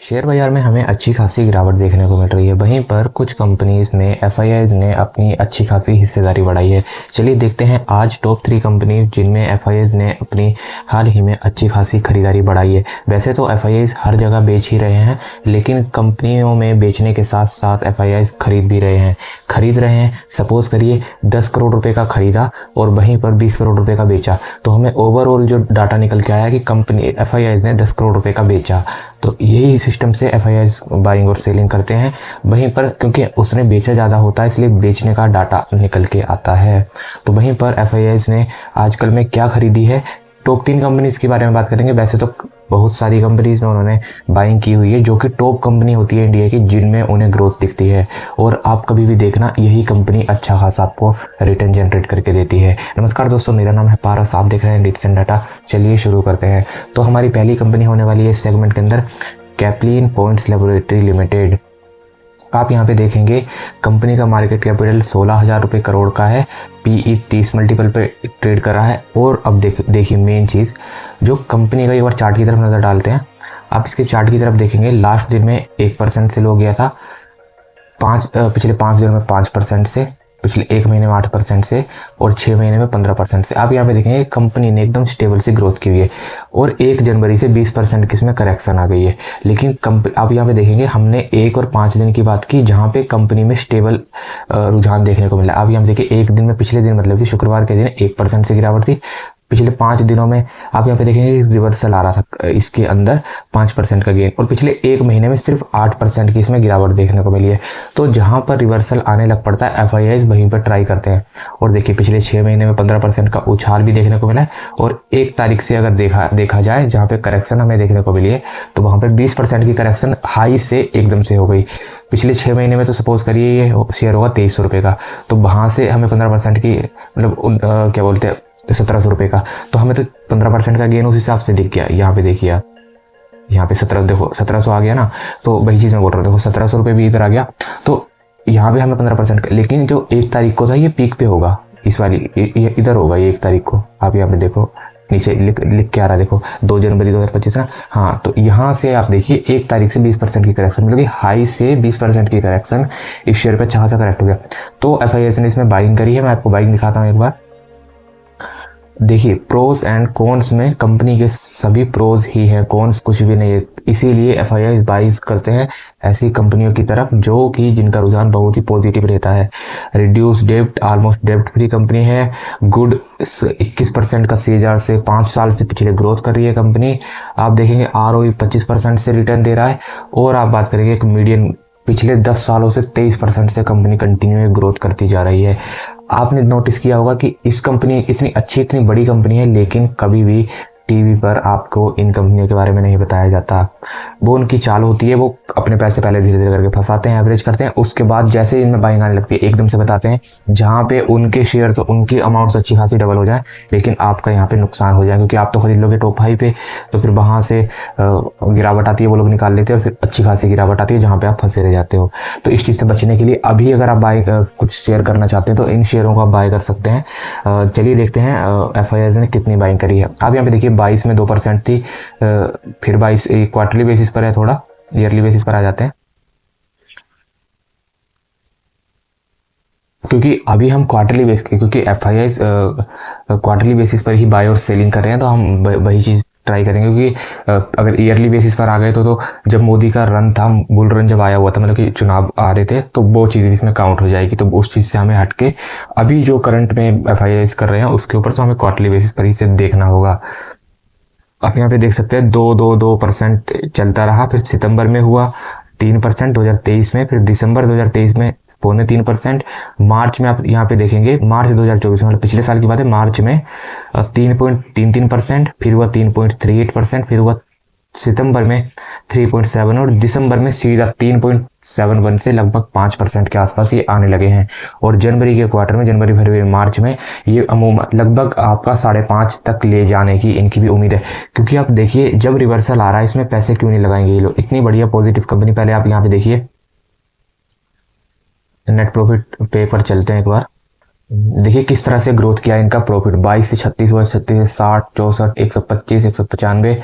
Share बाजार में हमें अच्छी खासी गिरावट देखने को मिल रही है। वहीं पर कुछ कंपनीज में एफआईआईज ने अपनी अच्छी खासी हिस्सेदारी बढ़ाई है। चलिए देखते हैं आज टॉप 3 कंपनी जिनमें एफआईआईज ने अपनी हाल ही में अच्छी खासी खरीदारी बढ़ाई है। वैसे तो एफआईआईज हर जगह बेच ही रहे हैं, लेकिन कंपनियों में बेचने के साथ साथ एफआईआईज खरीद भी रहे हैं। सपोज करिए 10 करोड़ रुपए का खरीदा और वहीं पर 20 करोड़ रुपए का बेचा, तो हमें ओवरऑल जो डाटा निकल के आया कि कंपनी एफआईआईज ने 10 करोड़ रुपए का बेचा। तो यही सिस्टम से एफआईआईज बाइंग और सेलिंग करते हैं। वहीं पर क्योंकि उसने बेचा ज़्यादा होता है, इसलिए बेचने का डाटा निकल के आता है। तो वहीं पर एफआईआईज ने आजकल में क्या खरीदी है, टॉप 3 कंपनीज़ के बारे में बात करेंगे। वैसे तो बहुत सारी कंपनीज़ में उन्होंने बाइंग की हुई है, जो कि टॉप कंपनी होती है इंडिया की, जिनमें उन्हें ग्रोथ दिखती है। और आप कभी भी देखना, यही कंपनी अच्छा खासा आपको रिटर्न जनरेट करके देती है। नमस्कार दोस्तों, मेरा नाम है पारस, आप देख रहे हैं डिट्स एंड डाटा। चलिए शुरू करते हैं। तो हमारी पहली कंपनी होने वाली है इस सेगमेंट के अंदर, कैप्लिन पॉइंट्स लेबोरेटरी लिमिटेड। आप यहाँ पे देखेंगे कंपनी का मार्केट कैपिटल 16,000 रुपये करोड़ का है, पीई 30 मल्टीपल पे ट्रेड कर रहा है। और अब देखिए मेन चीज़, जो कंपनी का एक बार चार्ट की तरफ नज़र डालते हैं। आप इसके चार्ट की तरफ देखेंगे, लास्ट दिन में 1% से लो गया था, पिछले 5 दिनों में 5% से, पिछले 1 महीने में 8% से, और 6 महीने में 15% से। आप यहाँ पे देखेंगे कंपनी ने एकदम स्टेबल सी ग्रोथ की हुई है। और 1 जनवरी से 20% की इसमें करेक्शन आ गई है। लेकिन आप यहाँ पे देखेंगे, हमने 1 और 5 दिन की बात की, जहाँ पे कंपनी में स्टेबल रुझान देखने को मिला। आप यहाँ पे देखिए, एक दिन में, पिछले दिन मतलब कि शुक्रवार के दिन 1% से गिरावट थी। पिछले 5 दिनों में आप यहाँ पे देखेंगे रिवर्सल आ रहा था इसके अंदर 5% का गेन, और पिछले 1 महीने में सिर्फ 8% की इसमें गिरावट देखने को मिली है। तो जहाँ पर रिवर्सल आने लग पड़ता है, एफआईआईज वहीं पर ट्राई करते हैं। और देखिए पिछले 6 महीने में 15% का उछाल भी देखने को मिला है। और 1 तारीख से अगर देखा जाए, जहाँ पे करेक्शन हमें देखने को मिली है, तो वहाँ पर 20% की करेक्शन हाई से एकदम से हो गई। पिछले 6 महीने में तो सपोज करिए ये शेयर होगा 2300 रुपये का, तो वहाँ से हमें 15% की मतलब क्या बोलते हैं 1700 रुपये का, तो हमें तो 15% का गेन उस हिसाब से दिख गया। यहाँ पे देखिए आप, यहाँ पे 1700 आ गया ना, तो वही चीज़ मैं बोल रहा हूँ। देखो 1700 रुपये भी इधर आ गया, तो यहाँ पे हमें 15% का। लेकिन जो 1 तारीख को था, ये पीक पे होगा, इस वाली इधर होगा ये 1 तारीख को। आप यहाँ पे देखो, नीचे लिख के आ रहा है, देखो 2 जनवरी 2025 ना। हाँ, तो यहाँ से आप देखिए 1 तारीख से 20% की करेक्शन मिल गई, हाई से 20% की करेक्शन इस शेयर पे अच्छा खासा करेक्ट हो गया। तो एफआईआईज ने इसमें बाइंग करी है। मैं आपको बाइंग दिखाता हूँ एक बार। देखिए प्रोज एंड कॉन्स में कंपनी के सभी प्रोज ही हैं, कॉन्स कुछ भी नहीं है। इसीलिए एफआईआई बाइज करते हैं ऐसी कंपनियों की तरफ जो कि जिनका रुझान बहुत ही पॉजिटिव रहता है। रिड्यूस डेब्ट, ऑलमोस्ट डेब्ट फ्री कंपनी है। गुड 21% का सीएजआर से 5 साल से पिछले ग्रोथ कर रही है कंपनी। आप देखेंगे आरओई 25% से रिटर्न दे रहा है। और आप बात करेंगे एक मीडियन, पिछले 10 सालों से 23% से कंपनी कंटिन्यू ग्रोथ करती जा रही है। आपने नोटिस किया होगा कि इस कंपनी इतनी अच्छी, इतनी बड़ी कंपनी है, लेकिन कभी भी टीवी पर आपको इन कंपनियों के बारे में नहीं बताया जाता। वो उनकी चाल होती है, वो अपने पैसे पहले धीरे धीरे करके फंसाते हैं, एवरेज करते हैं, उसके बाद जैसे इनमें बाइंग आने लगती है एकदम से बताते हैं, जहाँ पे उनके शेयर तो उनकी अमाउंट्स अच्छी खासी डबल हो जाए, लेकिन आपका यहाँ पे नुकसान हो जाए। क्योंकि आप तो खरीद लोगे टॉप 5 पे, तो फिर वहाँ से गिरावट आती है, वो लोग निकाल लेते हैं, और फिर अच्छी खासी गिरावट आती है जहाँ पे आप फंसे रह जाते हो। तो इस चीज़ से बचने के लिए अभी अगर आप बाय कुछ शेयर करना चाहते हैं, तो इन शेयरों को आप बाय कर सकते हैं। चलिए देखते हैं एफआईआईज ने कितनी बाइंग करी है। आप यहाँ पे देखिए 22 में 2% थी, फिर 22 क्वार्टरली बेसिस पर है, थोड़ा ईयरली बेसिस पर आ जाते हैं। क्योंकि अभी हम क्वार्टरली बेस, क्योंकि एफआईआईज क्वार्टरली बेसिस पर ही बाय और सेलिंग कर रहे हैं, तो हम वही चीज़ ट्राई करेंगे। क्योंकि अगर ईयरली बेसिस पर आ गए तो जब मोदी का रन था, बुल रन जब आया हुआ था, मतलब कि चुनाव आ रहे थे, तो वो चीज़ इसमें काउंट हो जाएगी। तो उस चीज़ से हमें हटके अभी जो करंट में एफआईआईज कर रहे हैं उसके ऊपर तो हमें क्वार्टरली बेसिस पर ही से देखना होगा। आप यहाँ पे देख सकते हैं 2% चलता रहा, फिर सितंबर में हुआ 3% 2023 में, फिर दिसंबर 2023 में 0.3%, मार्च में आप यहाँ पे देखेंगे, मार्च 2024 में, मतलब पिछले साल की बात है, मार्च में 3.33%, फिर हुआ 3.38%, फिर हुआ सितंबर में 3.7, और दिसंबर में सीधा 3.71 से लगभग 5% के आसपास ये आने लगे हैं। और जनवरी के क्वार्टर में, जनवरी फरवरी मार्च में ये अमूमन लगभग आपका 5.5 तक ले जाने की इनकी भी उम्मीद है। क्योंकि आप देखिए जब रिवर्सल आ रहा है, इसमें पैसे क्यों नहीं लगाएंगे ये लोग, इतनी बढ़िया पॉजिटिव कंपनी। पहले आप यहाँ पे देखिए नेट प्रॉफिट पे पर चलते हैं एक बार। देखिए किस तरह से ग्रोथ किया इनका प्रॉफिट, 22 से 36 हुआ, 36 से 60, 64, 125, 195,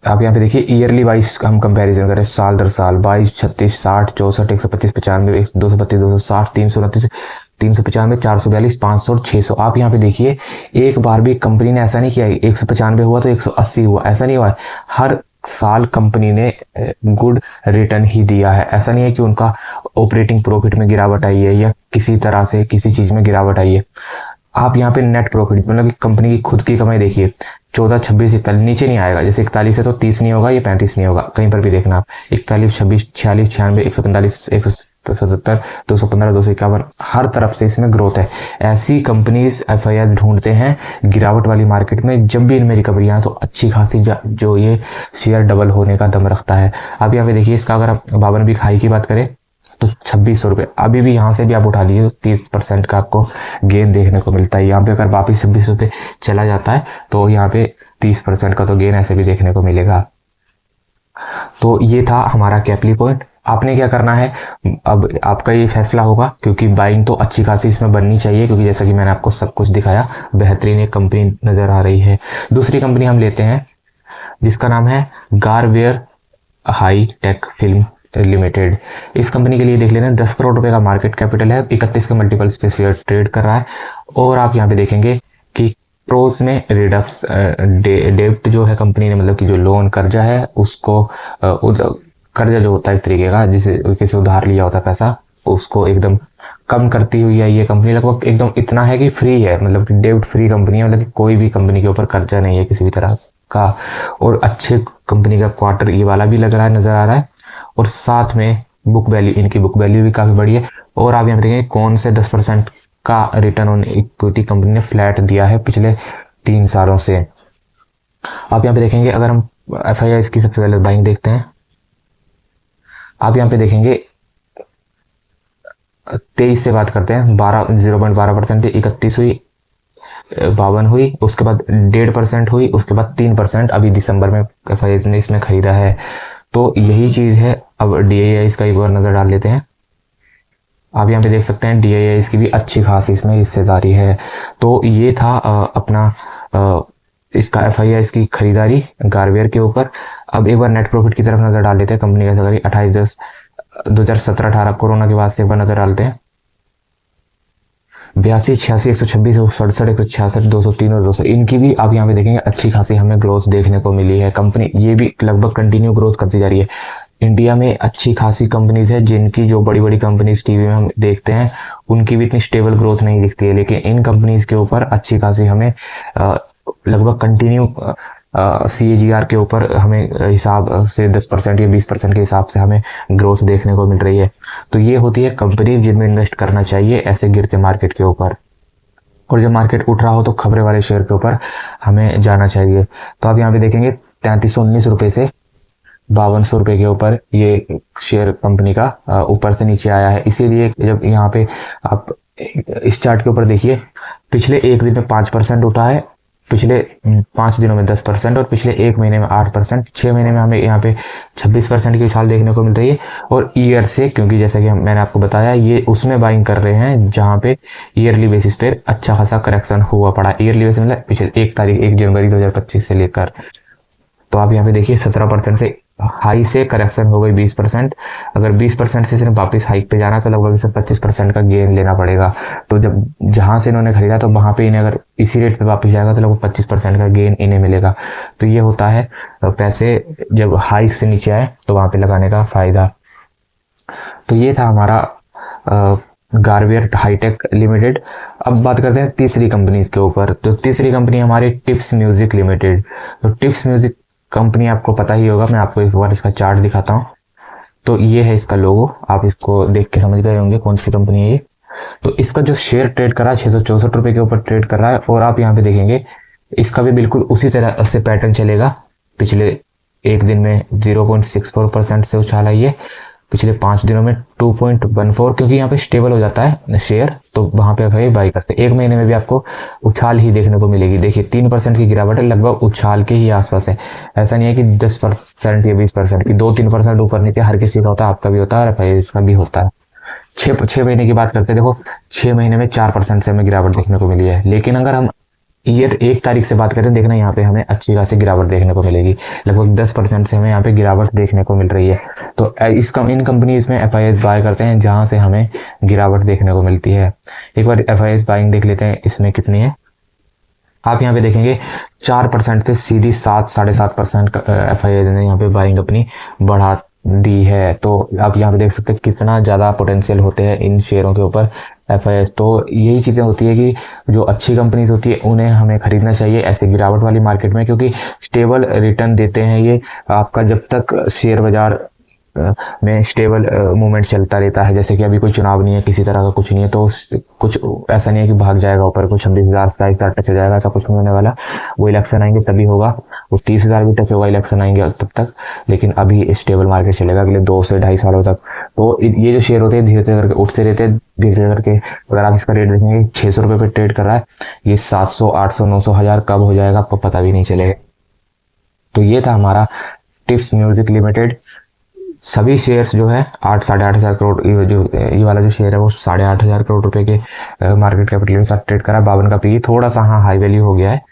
आप यहाँ पे देखिए ईयरली वाइज हम कंपैरिजन करें साल दर साल 22, 36, 60, 64, 125, 95, 232, 260, 329, 395, 442, 500 और 600। आप यहाँ पे देखिए एक बार भी कंपनी ने ऐसा नहीं किया 195 हुआ तो 180 हुआ, ऐसा नहीं हुआ है। हर साल कंपनी ने गुड रिटर्न ही दिया है। ऐसा नहीं है कि उनका ऑपरेटिंग प्रॉफिट में गिरावट आई है या किसी तरह से किसी चीज़ में गिरावट आई है। आप यहाँ पे नेट प्रॉफिट मतलब कंपनी की खुद की कमाई देखिए 14, 26, 41 नीचे नहीं आएगा। जैसे 41 है तो 30 नहीं होगा, ये 35 नहीं होगा, कहीं पर भी देखना आप 41, 26, 46, 96, 145, 177, 215, 251 हर तरफ से इसमें ग्रोथ है। ऐसी कंपनीज एफआईआई ढूंढते हैं गिरावट वाली मार्केट में। जब भी इनमें रिकवरी आए तो अच्छी खासी जो ये शेयर डबल होने का दम रखता है। अब यहाँ पे देखिए इसका अगर आप 52 वीक हाई की बात करें तो 2600 रुपये अभी भी यहाँ से भी आप उठा लीजिए तो 30% का आपको गेन देखने को मिलता है। यहाँ पे अगर वापिस 2600 पे चला जाता है तो यहाँ पे 30% का तो गेन ऐसे भी देखने को मिलेगा। तो ये था हमारा कैपली पॉइंट। आपने क्या करना है अब आपका ये फैसला होगा, क्योंकि बाइंग तो अच्छी खासी इसमें बननी चाहिए, क्योंकि जैसा कि मैंने आपको सब कुछ दिखाया बेहतरीन एक कंपनी नज़र आ रही है। दूसरी कंपनी हम लेते हैं जिसका नाम है गारवेयर हाई टेक फिल्म लिमिटेड। इस कंपनी के लिए देख लेना 10 करोड़ रुपए का मार्केट कैपिटल है, 31 के मल्टीपल्स पे शेयर ट्रेड कर रहा है। और आप यहाँ पे देखेंगे कि प्रोस में रिडक्स डेब्ट जो है कंपनी ने मतलब कि जो लोन कर्जा है उसको कर्जा जो होता है एक तरीके का जिसे किसी उधार लिया होता है पैसा उसको एकदम कम करती हुई है ये कंपनी। लगभग एकदम इतना है कि फ्री है, मतलब कि डेब्ट फ्री कंपनी है, मतलब कि कोई भी कंपनी के ऊपर कर्जा नहीं है किसी भी तरह का। और अच्छे कंपनी का क्वार्टर ये वाला भी लग रहा है, नजर आ रहा है। और साथ में बुक वैल्यू, इनकी बुक वैल्यू भी काफ़ी बड़ी है। और आप यहाँ पे देखेंगे कौन से 10% का रिटर्न ऑन इक्विटी कंपनी ने फ्लैट दिया है पिछले 3 सालों से। आप यहाँ पे देखेंगे अगर हम एफआईआई की सबसे पहले बाइंग देखते हैं, आप यहाँ पे देखेंगे 23 से बात करते हैं 0.12% थी, 31 हुई, 52 हुई, उसके बाद 1.5% हुई, उसके बाद 3% अभी दिसंबर में एफआईआई ने इसमें खरीदा है। तो यही चीज़ है। अब डीआईआई का एक बार नज़र डाल लेते हैं। आप यहाँ पे देख सकते हैं डीआईआई की भी अच्छी खासी इसमें हिस्सेदारी है। तो ये था अपना इसका एफआईआई की खरीदारी गारवेयर के ऊपर। अब एक बार नेट प्रॉफिट की तरफ नज़र डाल लेते हैं। कंपनी कैसा करी 28/10/2017-18 कोरोना के बाद से एक बार नज़र डालते हैं। 82, 86, 126, 167, 166, 203 और 200 इनकी भी आप यहाँ पे देखेंगे अच्छी खासी हमें ग्रोथ देखने को मिली है। कंपनी ये भी लगभग कंटिन्यू ग्रोथ करती जा रही है। इंडिया में अच्छी खासी कंपनीज है जिनकी जो बड़ी बड़ी कंपनीज टीवी में हम देखते हैं उनकी भी इतनी स्टेबल ग्रोथ नहीं दिखती है, लेकिन इन कंपनीज के ऊपर अच्छी खासी हमें लगभग कंटिन्यू CAGR के ऊपर हमें हिसाब से 10% या 20% के हिसाब से हमें ग्रोथ देखने को मिल रही है। तो ये होती है कंपनी जिनमें इन्वेस्ट करना चाहिए ऐसे गिरते मार्केट के ऊपर। और जब मार्केट उठ रहा हो तो खबरें वाले शेयर के ऊपर हमें जाना चाहिए। तो आप यहाँ पे देखेंगे 3319 रुपये से 5200 रुपये के ऊपर ये शेयर कंपनी का ऊपर से नीचे आया है। इसीलिए जब यहाँ पे आप इस चार्ट के ऊपर देखिए पिछले एक दिन में 5% उठा है, पिछले 5 दिनों में 10% और पिछले 1 महीने में 8%। 6 महीने में हमें यहाँ पे 26% की उछाल देखने को मिल रही है। और ईयर से, क्योंकि जैसा कि मैंने आपको बताया ये उसमें बाइंग कर रहे हैं जहाँ पे ईयरली बेसिस पे अच्छा खासा करेक्शन हुआ पड़ा। ईयरली बेसिस मतलब पिछले 1 जनवरी 2025 से लेकर। तो आप यहाँ पे देखिए 17% से हाई से करेक्शन हो गई 20%। अगर 20% से सिर्फ वापस हाइक पे जाना तो लगभग इसे 25% का गेन लेना पड़ेगा। तो जब जहाँ से इन्होंने खरीदा तो वहाँ पे इन्हें अगर इसी रेट पे वापस जाएगा तो लगभग 25% का गेन इन्हें मिलेगा। तो ये होता है पैसे जब हाइक से नीचे आए तो वहाँ पे लगाने का फायदा। तो ये था हमारा गारवेयर हाईटेक लिमिटेड। अब बात करते हैं तीसरी कंपनीज के ऊपर। तो तीसरी कंपनी हमारी टिप्स म्यूजिक लिमिटेड। तो टिप्स म्यूजिक कंपनी आपको पता ही होगा, मैं आपको एक बार इसका चार्ट दिखाता हूँ। तो ये है इसका लोगो, आप इसको देख के समझ गए होंगे कौन सी कंपनी है ये। तो इसका जो शेयर ट्रेड कर रहा है 664 रुपये के ऊपर ट्रेड कर रहा है। और आप यहाँ पे देखेंगे इसका भी बिल्कुल उसी तरह से पैटर्न चलेगा। पिछले एक दिन में 0.64% से उछाल आई है, पिछले 5 दिनों में 2.14, क्योंकि यहाँ पे स्टेबल हो जाता है शेयर तो वहाँ पे भाई बाई करते हैं। 1 महीने में भी आपको उछाल ही देखने को मिलेगी। देखिए 3% की गिरावट है, लगभग उछाल के ही आसपास है। ऐसा नहीं है कि 10% या 20% की, 2-3% ऊपर नीचे हर किसी का होता है, आपका भी होता है और भाई इसका भी होता है। 6 महीने की बात करते हैं, देखो 6 महीने में 4% से हमें गिरावट देखने को मिली है। लेकिन अगर हम ईयर 1 तारीख से बात करें, देखना यहाँ पे हमें अच्छी खासी गिरावट देखने को मिलेगी। लगभग 10% से हमें यहाँ पे गिरावट देखने को मिल रही है। तो इन कंपनीज में एफआईआई बाय करते हैं जहाँ से हमें गिरावट देखने को मिलती है। एक बार एफआईआई बाइंग देख लेते हैं इसमें कितनी है। आप यहाँ पे देखेंगे 4% से सीधी 7-7.5% एफआईआई ने यहाँ पे बाइंग अपनी बढ़ा दी है। तो आप यहाँ पे देख सकते हैं कितना ज़्यादा पोटेंशियल होते हैं इन शेयरों के ऊपर एफआईआई। तो यही चीज़ें होती है कि जो अच्छी कंपनीज होती है उन्हें हमें खरीदना चाहिए ऐसे गिरावट वाली मार्केट में, क्योंकि स्टेबल रिटर्न देते हैं ये। आपका जब तक शेयर बाजार में स्टेबल मूवमेंट चलता रहता है, जैसे कि अभी कोई चुनाव नहीं है, किसी तरह का कुछ नहीं है, तो कुछ ऐसा नहीं है कि भाग जाएगा ऊपर, कुछ 26,000 का टच हो जाएगा, ऐसा कुछ नहीं होने वाला। वो इलेक्शन आएंगे तभी होगा, वो 30,000 भी टच होगा इलेक्शन आएंगे तब तक। लेकिन अभी स्टेबल मार्केट चलेगा अगले 2 से 2.5 सालों तक। तो ये जो शेयर होते हैं धीरे धीरे करके उठते रहते हैं, धीरे धीरे करके। अगर आप इसका रेट देखेंगे 600 रुपये पे ट्रेड कर रहा है, ये 700, 800, 900, 1000 कब हो जाएगा आपको पता भी नहीं चलेगा। तो ये था हमारा टिप्स म्यूजिक लिमिटेड। सभी शेयर्स जो है 8-8.5 करोड़, ये वाला जो शेयर है वो 8.5 करोड़ रुपए के मार्केट कैपिटल के साथ ट्रेड करा। 52 का पी, थोड़ा सा हाँ हाई वैल्यू हो गया है।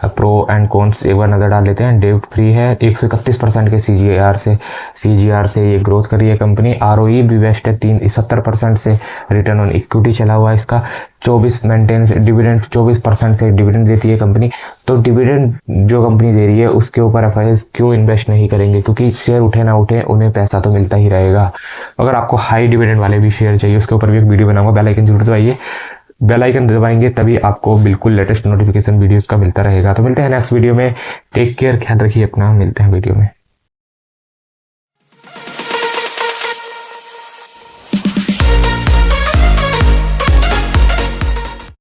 प्रो एंड कॉन्स एक बार नज़र डाल लेते हैं। डेब्ट फ्री है, 131% के सीजीआर से ये ग्रोथ कर रही है कंपनी। आरओई भी बेस्ट है, 70% से रिटर्न ऑन इक्विटी चला हुआ है इसका। 24 मेंटेन डिविडेंड, 24% से डिविडेंड देती है कंपनी। तो डिविडेंड जो कंपनी दे रही है उसके ऊपर एफआईआई क्यों इन्वेस्ट नहीं करेंगे, क्योंकि शेयर उठे ना उठे उन्हें पैसा तो मिलता ही रहेगा। अगर आपको हाई डिविडेंड वाले भी शेयर चाहिए उसके ऊपर भी एक वीडियो बनाऊंगा। बेल आइकन जरूर दबाइए, बेल आइकन दबाएंगे तभी आपको बिल्कुल लेटेस्ट नोटिफिकेशन वीडियोस का मिलता रहेगा। तो मिलते हैं नेक्स्ट वीडियो में। टेक केयर, ख्याल रखिए अपना, मिलते हैं वीडियो में।